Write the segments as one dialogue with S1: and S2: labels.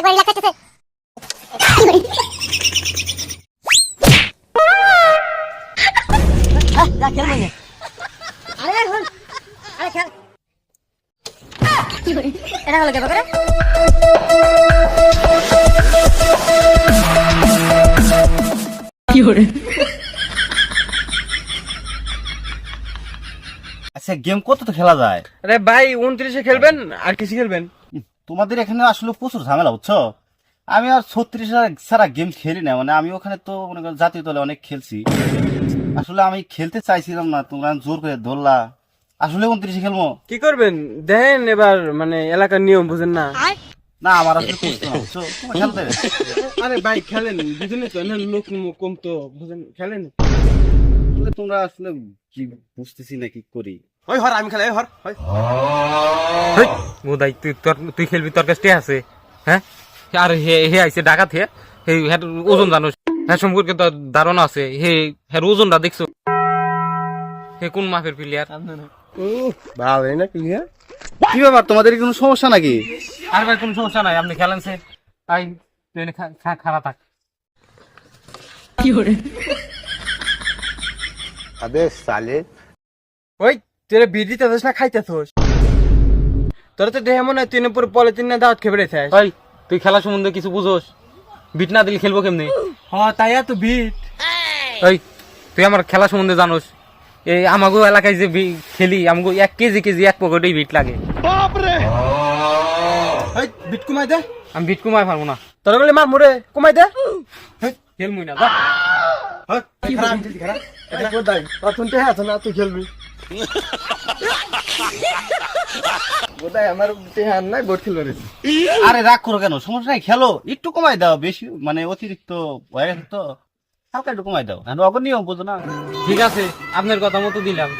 S1: একবার রিল্যাক্স করতেছে। যা খেল মানে। আরে হল আরে খেল। এটা হলো কে বাবা? কি হরে?
S2: আচ্ছা গেম কত তো খেলা যায়?
S3: আরে ভাই 29-এ খেলবেন আর কিছু খেলবেন?
S2: তোমাদের এখানে আসলে প্রচুর ঝামেলা বুঝছো। আমি আর 36 ছাড়া গেম খেলি না, মানে আমি ওখানে তো মনে করো জাতীয় দলে অনেক খেলছি। আসলে আমি খেলতে চাইছিলাম না, তোমরা জোর করে ধরলা। আসলে 29-এ খেলবো
S3: কি করবেন দেখেন এবার, মানে এলাকার নিয়ম বুঝেন না।
S2: না, আমার আসলে করতে না বুঝছো, তোমরা খেলতে।
S3: আরে ভাই খেলেন, বুঝেন তো না, লোক কম তো বুঝেন, খেলেন।
S2: আসলে তোমরা আসলে কি বুঝতেছি না কি করি।
S3: ওই হর আমি খেলাই হর হয়।
S4: বোধাই তুই খেলবি, তোর কাছে আছে? হ্যাঁ, আর হে হে আইছে ডাকাত। হে হে হ্যাঁ ওজন জানোস? হ্যাঁ সম্পর্কে তোর ধারণা আছে? হে হ্যাঁ ওজনটা দেখছো? হে কোন মাপের প্লেয়ার?
S3: ভালো না কি?
S2: কি ব্যাপার, তোমাদের কোনো সমস্যা নাকি?
S4: আর ভাই কোনো সমস্যা নাই, আপনি খেলেন সে। আই তুই খারাপ থাক।
S1: কি হরে?
S5: अबे साले
S3: ওই তুই বিড়ি দিতেছিস না খাইতেছিস? তোর তো দেহে মনে হয় তুই পুরো পলিথিন না দাওয়াত খেয়ে বেড়েছিস।
S4: ভাই তুই খেলা সম্বন্ধে কিছু বুঝোস? বিট না দিলে খেলবো কেমনি?
S3: হ্যাঁ তাই তো বিট।
S4: ওই তুই আমার খেলা সম্বন্ধে জানোস? এই আমাগো এলাকায় যে খেলি, আমাগো 1 কেজি 1 পকেটেই বিট লাগে।
S3: ওই বিট কমাই দে।
S4: আমি বিট কমাই পারবো না।
S3: তোর বলে মার মোরে কমাই দে।
S4: খেলবই না, যা।
S3: কি খারাপ খারাপ এটা কর দাই তুই তে হাত না তুই খেলবি। বোধহয় আমার তে হাত নাই, বোট খেলবে রে।
S2: আরে রাগ করো কেন, সমস্যা নাই, খেলো। একটু কমাই দাও, বেশি মানে অতিরিক্ত হয়ে গেছে তো, হালকা একটু কমাই দাও। অগর নিয়ম বুঝো না।
S4: ঠিক আছে, আপনার কথা মতো দিলাম।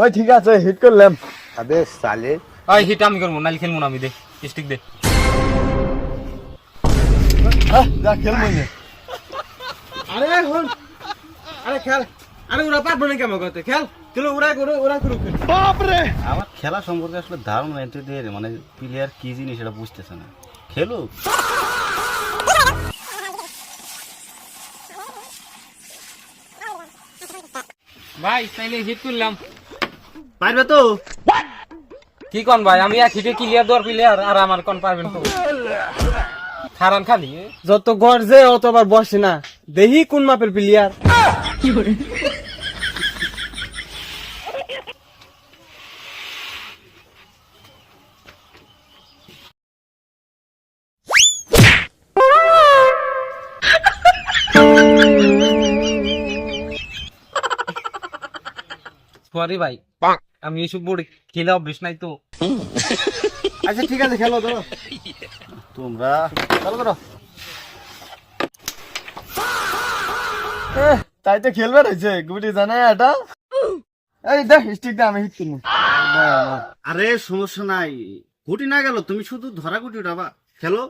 S3: ওই ঠিক আছে হিট করলাম।
S5: अबे साले
S4: ওই হিট আমি করবো, নাইলে খেলবো না আমি। দে স্টিক দে।
S3: যা খেল মনে। আরে হল আরে খেল। আরে ওরা পারবো না কেমন করতে? খেল চলো ওরা করুক। বাপ রে,
S2: আমার খেলা সম্পর্কে আসলে ধারণা নাই, এদের মানে প্লেয়ার কি জিনিস সেটা বুঝতেছে না। খেলো।
S4: ভাই তাইলে হিট করলাম।
S2: পারবে তো?
S4: কি কোন ভাই, আমি এক হিটে ক্লিয়ার দেওয়ার প্লেয়ার, আর আমার কোন পারবেন তো? খারান খালি
S3: যত গর্জে অত আবার বসে না, দেখি কোন মাপের প্লেয়ার।
S1: কি হরে?
S4: সরি ভাই, আমি এইসব বোর্ডে খেলে অভ্যেস নাই তো।
S3: আচ্ছা ঠিক আছে খেলো তো।
S2: তোমরা চালু করো।
S3: তাই তো খেলবে রয়েছে গুটি জানাই এটা। এই দেখ স্টিক দে, আমি হিট করবো।
S2: আরে সমস্যা নাই, গুটি না গেল, তুমি শুধু ধরা গুটি উঠাবা। খেলো।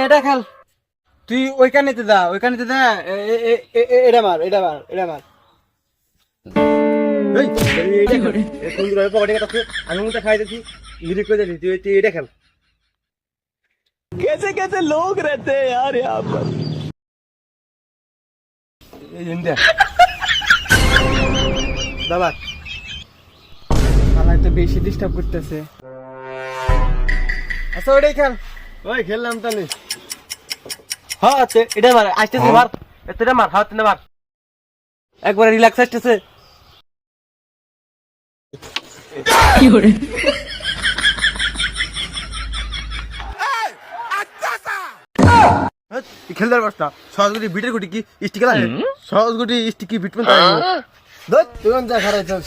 S3: এটা খেল তুই ওইখানেতে দা, ওইখানেতে দা। এটা মার। এই এইটা খেল। এই সুন্দর ভাবে পকেটে কাটছে, আমি মুটা খাই দিছি, লিরিক করে দিছি। তুই এটা খেল। कैसे लोग रहते हैं यार यहाँ पर। বাবা শালা তো বেশি ডিস্টার্ব করতেছে। আচ্ছা ওইটাই খেল। ওই খেললাম তাহলে। হ্যাঁ এটা মার, আসতেছে মার, এটা মার, হাত না মার, একবারে রিল্যাক্স আসতেছে।
S1: কি হরে?
S3: খেলতে পারছ না? সহজ গুটি বিটের গুটি কি স্টিকে লাগে? সহজ গুটি স্টিকি বিট পেন তাই দত তুই যা খারাই চলছ।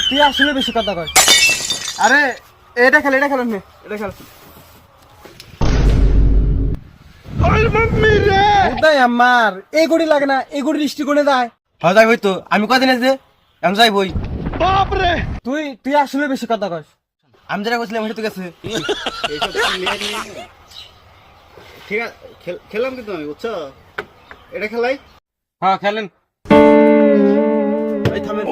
S3: তুই আসলে বেশি কথা কয়। আরে এটা খেল না, এটা খেল। ওই মাম্মি রে উদাই আমার এই গুটি লাগে না, এই গুটি স্টিক কোনে যায়। হ্যাঁ যাই বই তো, আমি কদিন আছে আমি যাই বই। বাপ রে, তুই আসলে বেশি কথা কয়। আমি যেটা কইছিলাম ওইটা তো গেছে।
S2: ঠিক আছে, খেললাম কিন্তু আমি, বুঝছো? এটা খেলাই।
S4: হ্যাঁ খেলেন।
S3: এই থামেন।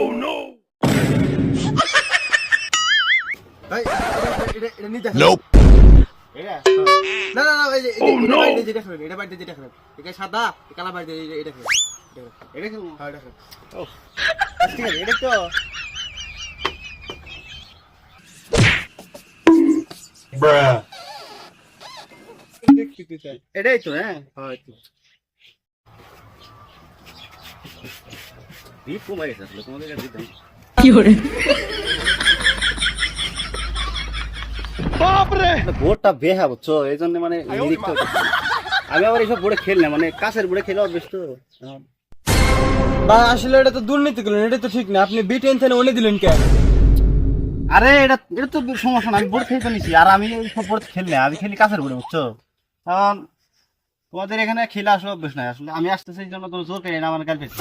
S3: ভাই এটা নিতে
S2: এটা
S3: না না না এই যে এটা বাইরে যেটা খাবেন এটা বাইরে যেটা খাবেন এটা সাদা কালা বাইরে এটা খাবেন
S2: এটা খেলবো।
S3: হ্যাঁ এটা খাবেন
S2: ও আচ্ছা, ঠিক আছে এটা তো
S3: দেখতে তুই চাই
S2: এটাই তো হ্যাঁ
S3: হ্যাঁ তো
S2: বিপ কমে গেছে আসলে তোমাদের কাছে দিতাম। বোর্ডটা বেহা বুঝছো এই জন্য মানে নিরিক্ত করছি। আমি আবার এইসব বোর্ডে খেল না মানে কাছের বোর্ডে খেলে অভ্যেস তো এখন।
S3: বা আসলে এটা তো দুর্নীতি করলেন এটা তো ঠিক না আপনি B10 থেকে ওনে দিলেন কে
S2: আরে এটা এটা তো সমস্যা না আমি বোর্ড খেলতে নিছি আর আমি এইসব বোর্ড খেল না আমি খেলি কাছের বোর্ডে বুঝছো কারণ তোমাদের এখানে খেলে আসলে অভ্যেস নাই আসলে আমি আসতেছি এই জন্য তুমি জোর করে না আমার গাল পেয়েছি।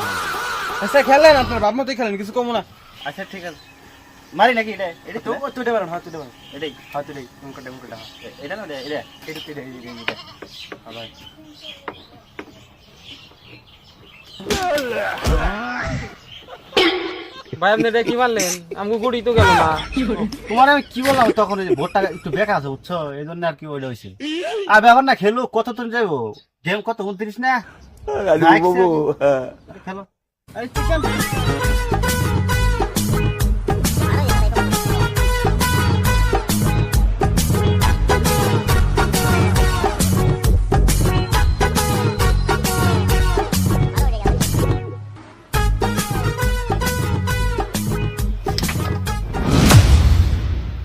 S3: আচ্ছা খেলেন আপনার বাপ মতই খেলেন কিছু কমো না
S2: আচ্ছা ঠিক আছে মারি নাকি এটা এটা তো
S3: তুইটা পারেন হ্যাঁ তুইটা পারেন
S2: এটাই
S3: হ্যাঁ তুইটাই মুখটা
S2: এটা না এটা
S3: এটা
S2: আবার
S4: ভাই আপনি এটা কি মারলেন আমাকে গুড়ি তো গেল না
S2: তোমার আমি কি বললাম তখন ওই যে ভোটটা একটু বেকার আছে বুঝছো এই জন্য আর কি ওইটা হয়েছে আর ব্যাপার না খেলো কত তুমি যাইবো গেম কত 29 না খেলো আরে চিকেন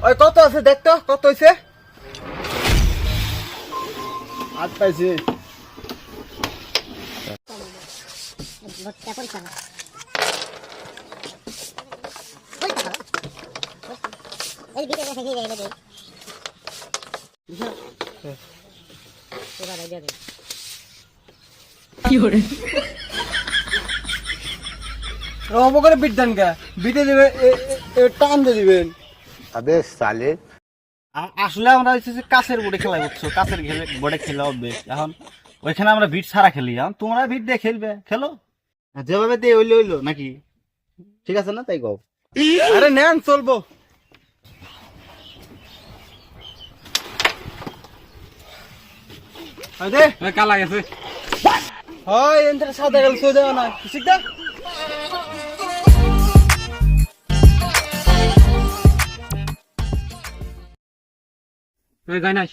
S3: ওই কত আছে দেখ তো কত হইছে
S2: আজ পাইছি
S1: ভোটটা পরীক্ষা করো। এই ভিতরে রেখে দিয়ে গেলে এবার আইডিয়া দে
S3: রব করে বিট দেন কে বিটে দিবেন টান দিয়ে দিবেন
S5: अबे साले
S2: আসলে আমরা হচ্ছে যে কাছের বোর্ডে খেলা বুঝছো কাছের বোর্ডে খেলা অভ্যেস এখন ওইখানে আমরা বিট ছাড়া খেলি এখন তোমরা বিট দিয়ে খেলবে খেলো আর যেভাবে দিয়ে হইলো নাকি ঠিক আছে না তাই কও
S3: আরে নেন চলবো আরে
S4: কালা গেছে
S3: হয় এন্টার সাদা গেল সই দেও না শিখদা
S4: যাই নাই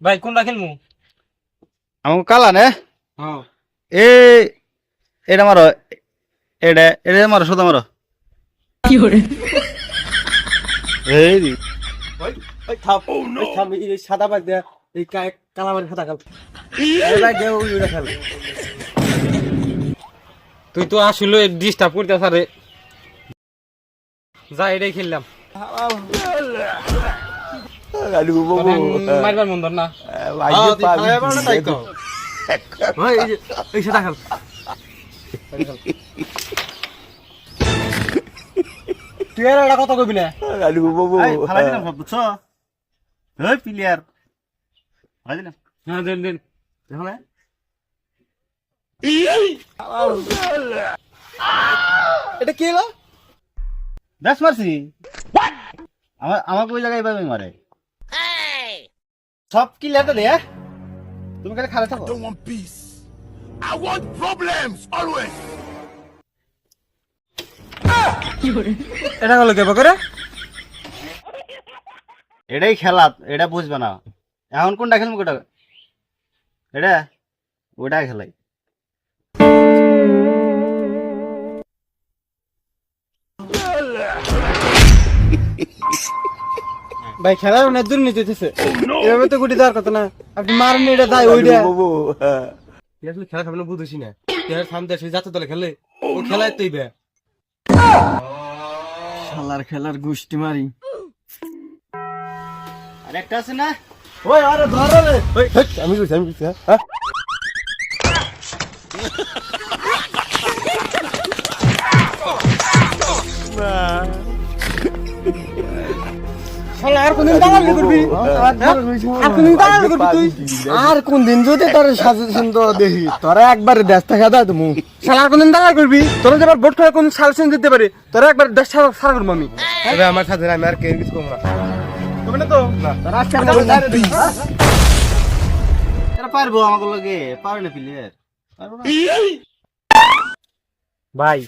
S4: ভাই কোনটা খেলমু
S2: আমাকে কালা নে
S3: হ্যাঁ
S2: এটা মারো এটা মারো সোদা মারো এই রে।
S3: ওই থাম ওই থাম এই সাদা বাদ দে এই কালা মারি সাদা খেল এই ভাই দেও ওইটা খেল
S4: তুই তো আসলে ডিস্টার্ব করতেছ রে যা এটাই খেললাম মারবার মন ধর না
S3: এই সাদা খেল তুই আর একটা কথা কবি না
S2: এই, ফালাই দিলাম সব বুঝছো ওই প্লেয়ার ফালাই দিলাম
S4: হ্যাঁ দেন দেন
S2: দেখো না
S3: এটা কি হলো
S2: ব্যাস মারছি আমাকে ওই জায়গায় এভাবে মারে সব ক্লিয়ার তো দে তুমি খালি খালে থাকো
S3: এটা হলো কে বকরে
S2: এটাই খেলা এটা বুঝবে না এখন কোনটা খেলবো কোটা এটা ওটা খেলাই
S3: ভাই খেলার অনেক দুর্নীতি হইতেছে এভাবে তো গুটি দেওয়ার কথা না আপনি মারেন এটা দায় ওইটা আসলে খেলা খাবে না বুঝছি না সামনে সে যাতে দলে খেলে ও খেলায় তুই বে শালার খেলার গুষ্টি মারি
S2: আর একটা আছে না
S3: ওই আরে ধর রে ওই আমি কইছি হ্যাঁ শালা আর কোনদিন দালালি করবি আর কোনদিন দালালি করবি তুই আর কোন দিন যদি তোর সাজেশন তো দেখি তোরা একবার দেশ থেকে দাও তুমি শালা আর কোনদিন দালালি করবি তোরা যেবার ভোট করে কোন সাজেশন দিতে পারে তোরা একবার দেশ ছাড়া করবো আমি তবে আমার সাথে আমি আর কেউ কিছু করবো না তুমি না তো না তোরা আজকে
S2: এরা পারবো আমাকে লগে পারে না প্লেয়ার পারবো না
S4: ভাই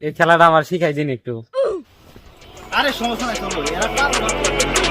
S4: এই খেলাটা আমার শিখাই দিন একটু
S2: আরে সমস্যা নাই চলো এরা পারবো না